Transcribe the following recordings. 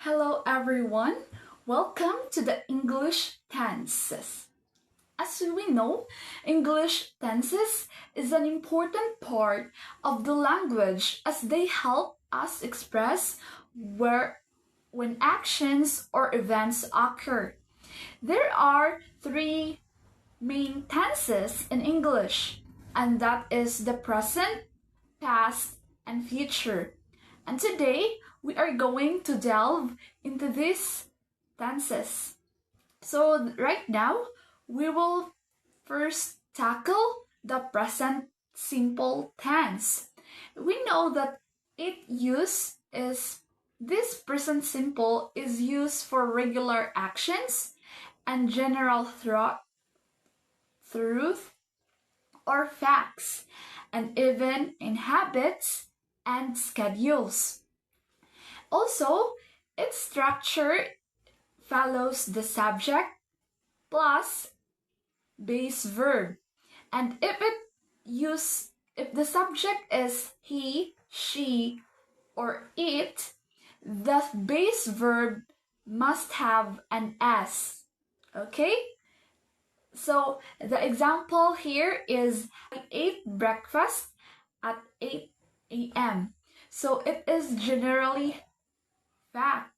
Hello everyone, welcome to the English tenses. As we know, English tenses is an important part of the language as they help us express when actions or events occur. There are three main tenses in English, and that is the present, past, and future. And today we are going to delve into these tenses. So right now we will first tackle the present simple tense. We know that this present simple is used for regular actions and general truth or facts, and even in habits and schedules. Also, its structure follows the subject plus base verb. And if the subject is he, she, or it, the base verb must have an S. Okay? So the example here is I ate breakfast at 8 a.m. So it is generally fact.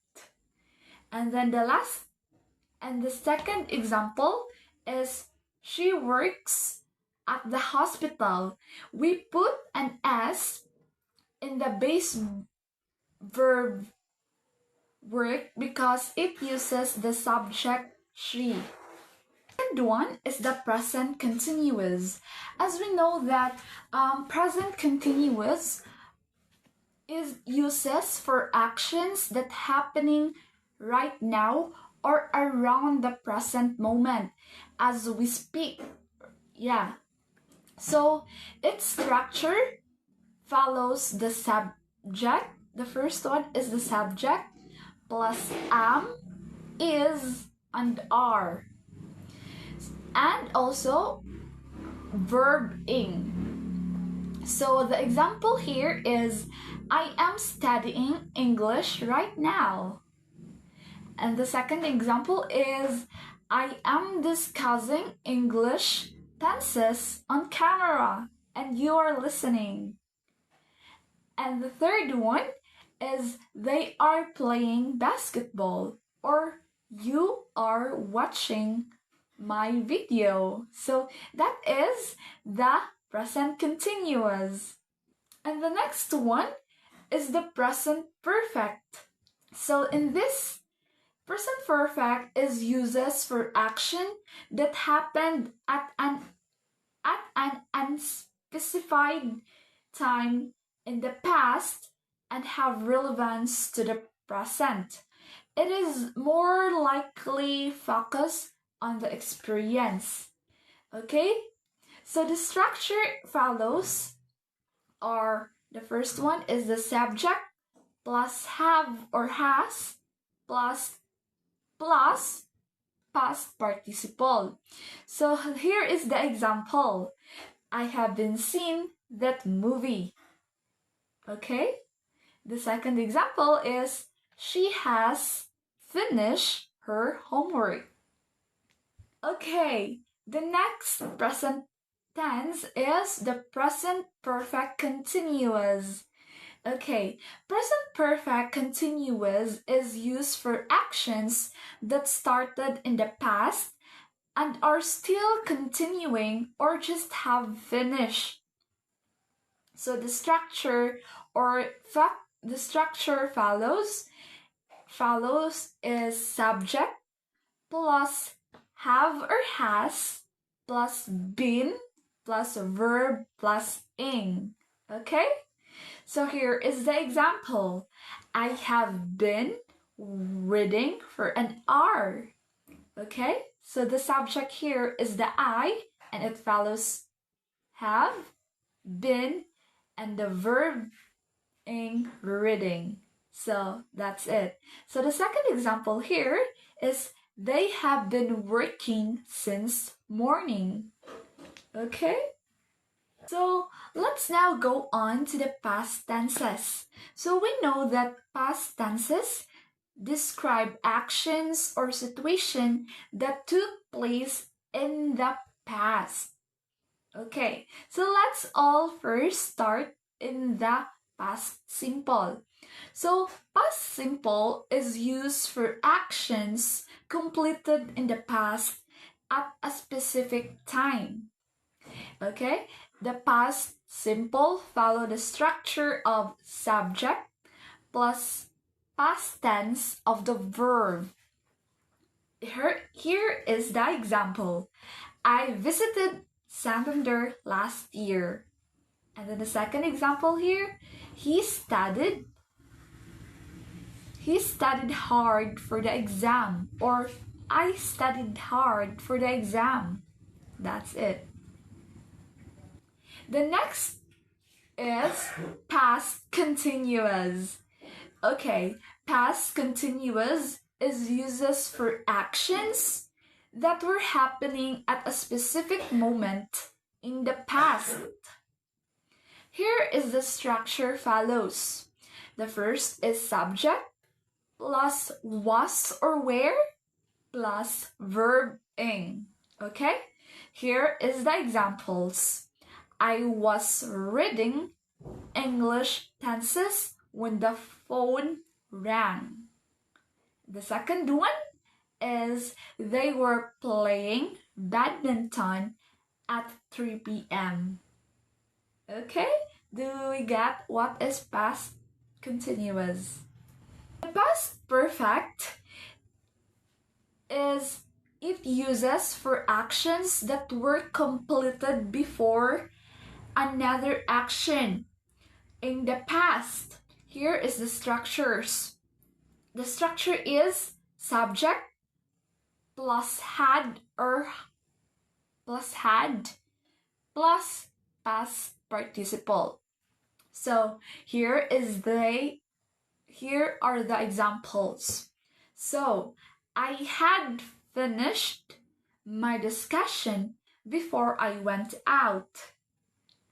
And then the second example is she works at the hospital. We put an S in the base verb work because it uses the subject she. Second one is the present continuous. As we know that present continuous is uses for actions that happening right now or around the present moment as we speak. Yeah. So its structure follows the subject. The first one is the subject plus am, is, and are. And also verb ing. So the example here is I am studying English right now. And the second example is I am discussing English tenses on camera and you are listening. And the third one is they are playing basketball or you are watching my video. So that is the present continuous. And the next one is the present perfect. So in this, present perfect is uses for action that happened at an unspecified time in the past and have relevance to the present. It is more likely focused on the experience. Okay? So the structure follows are the first one is the subject plus have or has plus past participle. So here is the example. I have been seeing that movie. Okay? The second example is she has finished her homework. Okay, the next present tense is the present perfect continuous. Okay, present perfect continuous is used for actions that started in the past and are still continuing or just have finished. So the structure follows is subject plus have or has plus been plus verb plus ing. Okay? So here is the example. I have been reading for an hour. Okay? So the subject here is the I and it follows have, been, and the verb ing reading. So that's it. So the second example here is they have been working since morning. Okay? So let's now go on to the past tenses. So we know that past tenses describe actions or situation that took place in the past. Okay, so let's all first start in the past simple. So, past simple is used for actions completed in the past at a specific time. Okay, the past simple follow the structure of subject plus past tense of the verb. Here is the example. I visited Santander last year. And then the second example here, he studied hard for the exam, or I studied hard for the exam. That's it. The next is past continuous. Okay, past continuous is uses for actions that were happening at a specific moment in the past. Here is the structure follows. The first is subject plus was or were plus verb ing. Okay? Here is the examples. I was reading English tenses when the phone rang. The second one is they were playing badminton at 3 p.m. Okay? Do we get what is past continuous? The past perfect is it uses for actions that were completed before another action in the past. Here is the structures. The structure is subject plus had plus past participle. So here are the examples. So I had finished my discussion before I went out.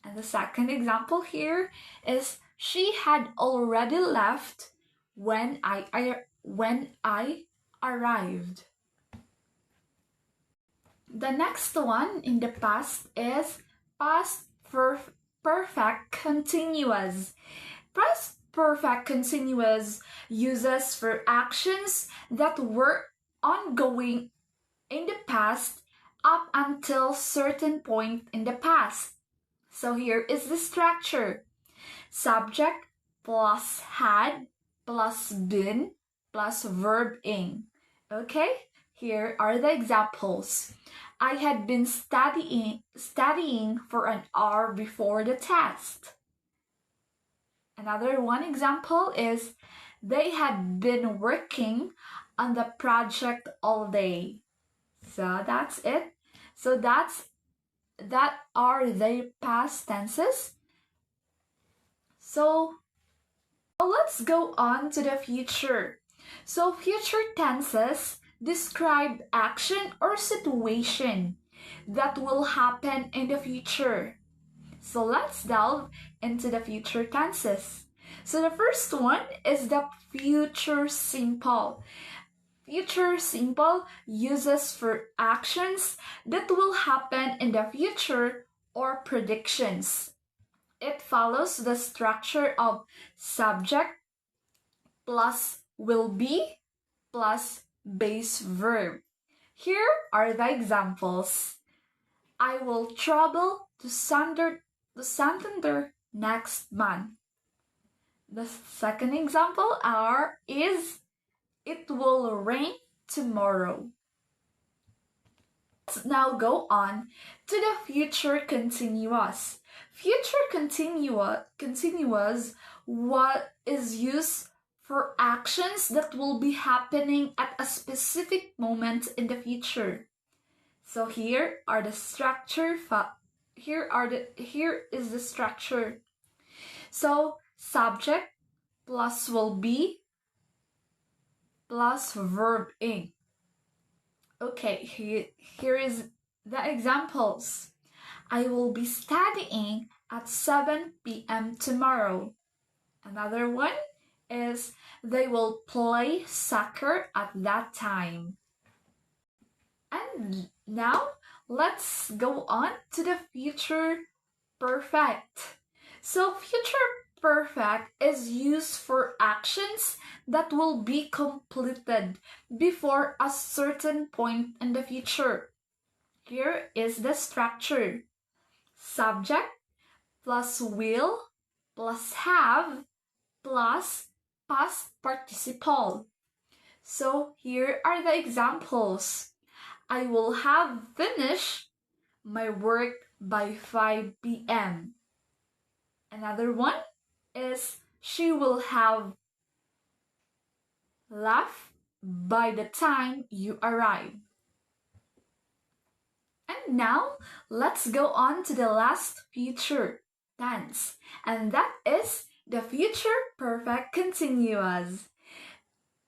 And the second example here is she had already left when I arrived. The next one in the past is past perfect continuous. Past perfect continuous uses for actions that were ongoing in the past up until certain point in the past. So here is the structure. Subject plus had plus been plus verb ing. Okay? Here are the examples. I had been studying for an hour before the test. Another one example is they had been working on the project all day. So that's it. So that are the past tenses. So let's go on to the future. So future tenses describe action or situation that will happen in the future. So let's delve into the future tenses. So the first one is the future simple. Future simple uses for actions that will happen in the future or predictions. It follows the structure of subject plus will be plus base verb. Here are the examples. I will travel to Santander next month. The second example is it will rain tomorrow. Let's now go on to the future continuous. Future continuous what is used for actions that will be happening at a specific moment in the future. So here is the structure. So subject plus will be plus verb ing. Okay, here is the examples. I will be studying at 7 p.m. tomorrow. Another one is they will play soccer at that time. And now let's go on to the future perfect. So future perfect is used for actions that will be completed before a certain point in the future. Here is the structure. Subject plus will plus have plus past participle. So here are the examples. I will have finished my work by 5 p.m. Another one is she will have left by the time you arrive. And now let's go on to the last future tense, and that is the future perfect continuous.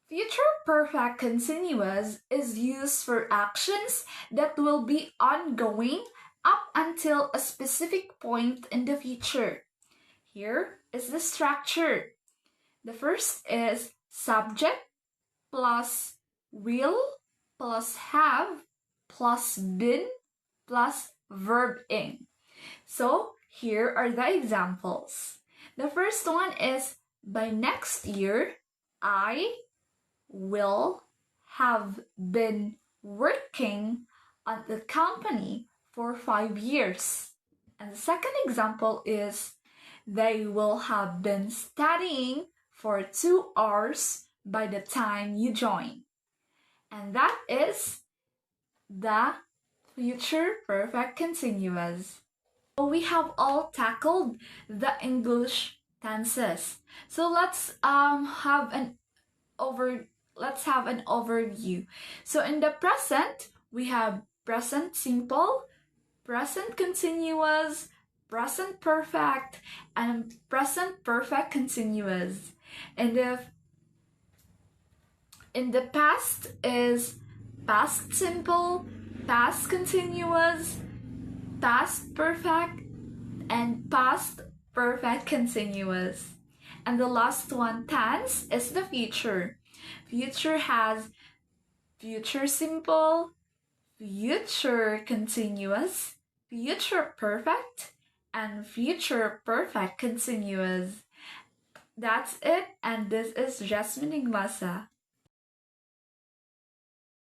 Future perfect continuous is used for actions that will be ongoing up until a specific point in the future. Here is the structure. The first is subject plus will plus have plus been plus verb ing. So here are the examples. The first one is by next year, I will have been working at the company for 5 years. And the second example is they will have been studying for 2 hours by the time you join. And that is the future perfect continuous. So we have all tackled the English tenses. So let's have an overview. So in the present, we have present simple, present continuous, present perfect, and present perfect continuous. And in the past is past simple, past continuous, past perfect, and past perfect continuous. And the last one, tense, is the future. Future has future simple, future continuous, future perfect, and future perfect continuous. That's it, and this is Jasmine Igmasa.